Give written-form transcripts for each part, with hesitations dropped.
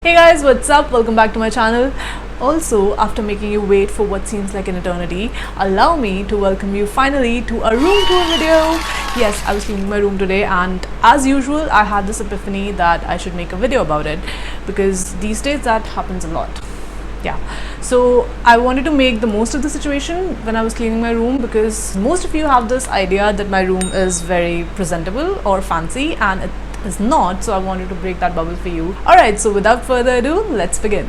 Hey guys, what's up? Welcome back to my channel. Also, after making you wait for what seems like an eternity, allow me to welcome you finally to a room tour video. Yes, I was cleaning my room today and as usual, I had this epiphany that I should make a video about it because these days that happens a lot. Yeah, so I wanted to make the most of the situation when I was cleaning my room because most of you have this idea that my room is very presentable or fancy and it is not, so I wanted to break that bubble for you. Alright, so without further ado, let's begin.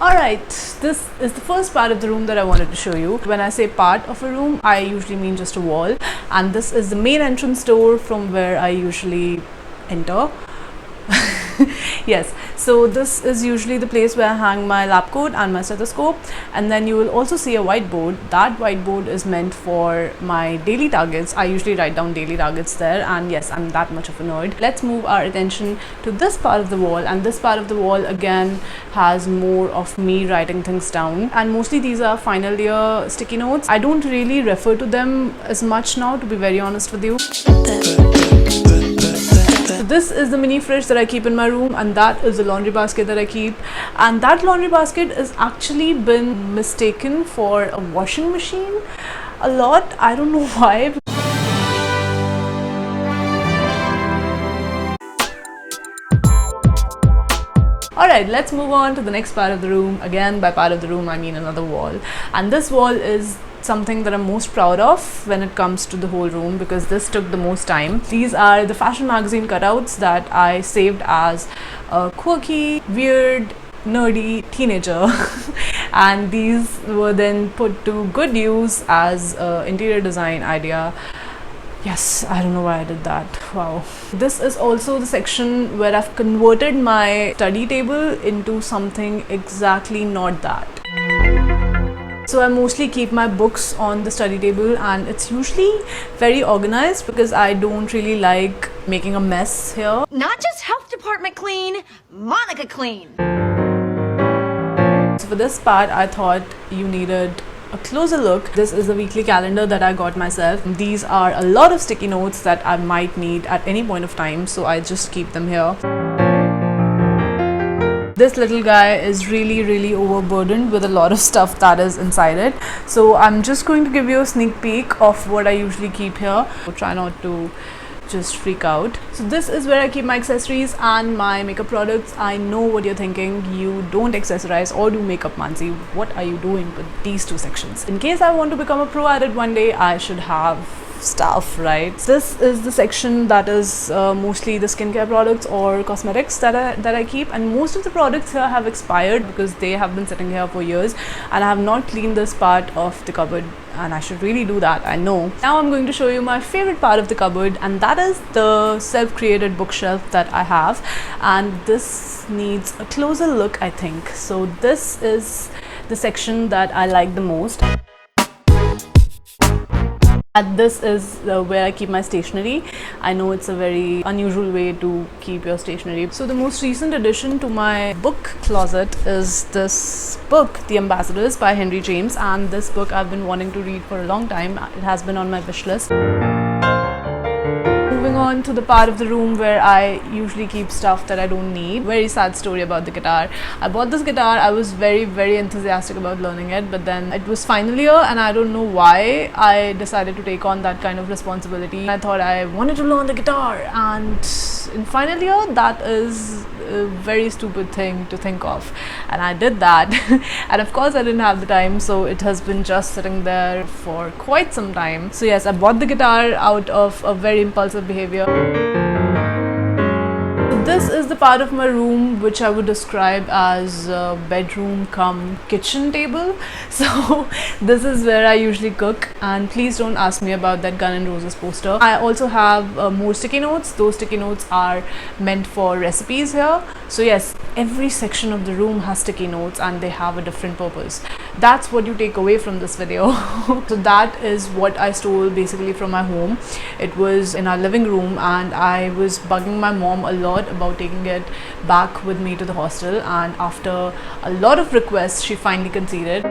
Alright, this is the first part of the room that I wanted to show you. When I say part of a room, I usually mean just a wall, and this is the main entrance door from where I usually enter. Yes, so this is usually the place where I hang my lab coat and my stethoscope, and then you will also see a whiteboard. That whiteboard is meant for my daily targets. I usually write down daily targets there, and yes, I'm that much of a nerd. Let's move our attention to this part of the wall, and this part of the wall again has more of me writing things down, and mostly these are final year sticky notes. I don't really refer to them as much now, to be very honest with you. So this is the mini fridge that I keep in my room, and that is the laundry basket that I keep, and that laundry basket has actually been mistaken for a washing machine a lot. I don't know why. Alright, let's move on to the next part of the room. Again, by part of the room I mean another wall, and this wall is something that I'm most proud of when it comes to the whole room because this took the most time. These are the fashion magazine cutouts that I saved as a quirky, weird, nerdy teenager and these were then put to good use as an interior design idea. Yes, I don't know why I did that. Wow. This is also the section where I've converted my study table into something exactly not that. So I mostly keep my books on the study table and it's usually very organized because I don't really like making a mess here. Not just health department clean, Monica clean. So for this part, I thought you needed a closer look. This is a weekly calendar that I got myself. These are a lot of sticky notes that I might need at any point of time, so I just keep them here. This little guy is really overburdened with a lot of stuff that is inside it. So I'm just going to give you a sneak peek of what I usually keep here. So try not to just freak out. So this is where I keep my accessories and my makeup products. I know what you're thinking. You don't accessorize or do makeup, Mansi. What are you doing with these two sections? In case I want to become a pro at it one day, I should have stuff, right? This is the section that is mostly the skincare products or cosmetics that I keep, and most of the products here have expired because they have been sitting here for years and I have not cleaned this part of the cupboard, and I should really do that, I know. Now I'm going to show you my favorite part of the cupboard, and that is the self-created bookshelf that I have, and this needs a closer look, I think. So this is the section that I like the most. And this is where I keep my stationery. I know it's a very unusual way to keep your stationery. So the most recent addition to my book closet is this book, The Ambassadors by Henry James, and this book I've been wanting to read for a long time. It has been on my wish list. Moving moving on to the part of the room where I usually keep stuff that I don't need. Very sad story about the guitar. I bought this guitar. I was very enthusiastic about learning it, but then it was final year and I don't know why I decided to take on that kind of responsibility. I thought I wanted to learn the guitar, and in final year that is a very stupid thing to think of, and I did that. And of course I didn't have the time, so it has been just sitting there for quite some time. So yes, I bought the guitar out of a very impulsive behavior. This is the part of my room which I would describe as a bedroom cum kitchen table. So this is where I usually cook, and please don't ask me about that Gun N' Roses poster. I also have more sticky notes. Those sticky notes are meant for recipes here. So yes, every section of the room has sticky notes and they have a different purpose. That's what you take away from this video. So that is what I stole basically from my home. It was in our living room and I was bugging my mom a lot about taking it back with me to the hostel, and after a lot of requests she finally conceded.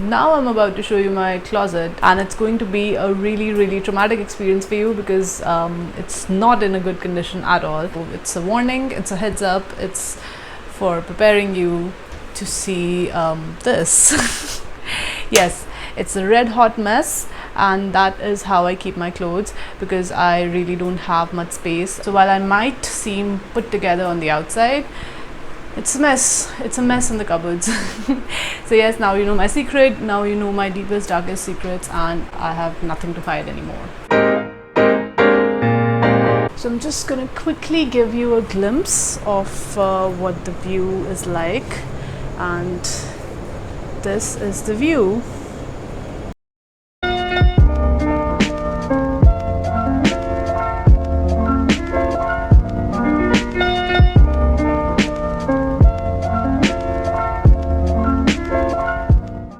Now I'm about to show you my closet, and it's going to be a really traumatic experience for you because it's not in a good condition at all. It's a warning, it's a heads up, it's for preparing you to see this. Yes, it's a red hot mess, and that is how I keep my clothes because I really don't have much space. So while I might seem put together on the outside, it's a mess. It's a mess in the cupboards. So yes, now you know my secret. Now you know my deepest, darkest secrets, and I have nothing to hide anymore. So I'm just gonna quickly give you a glimpse of what the view is like, and this is the view.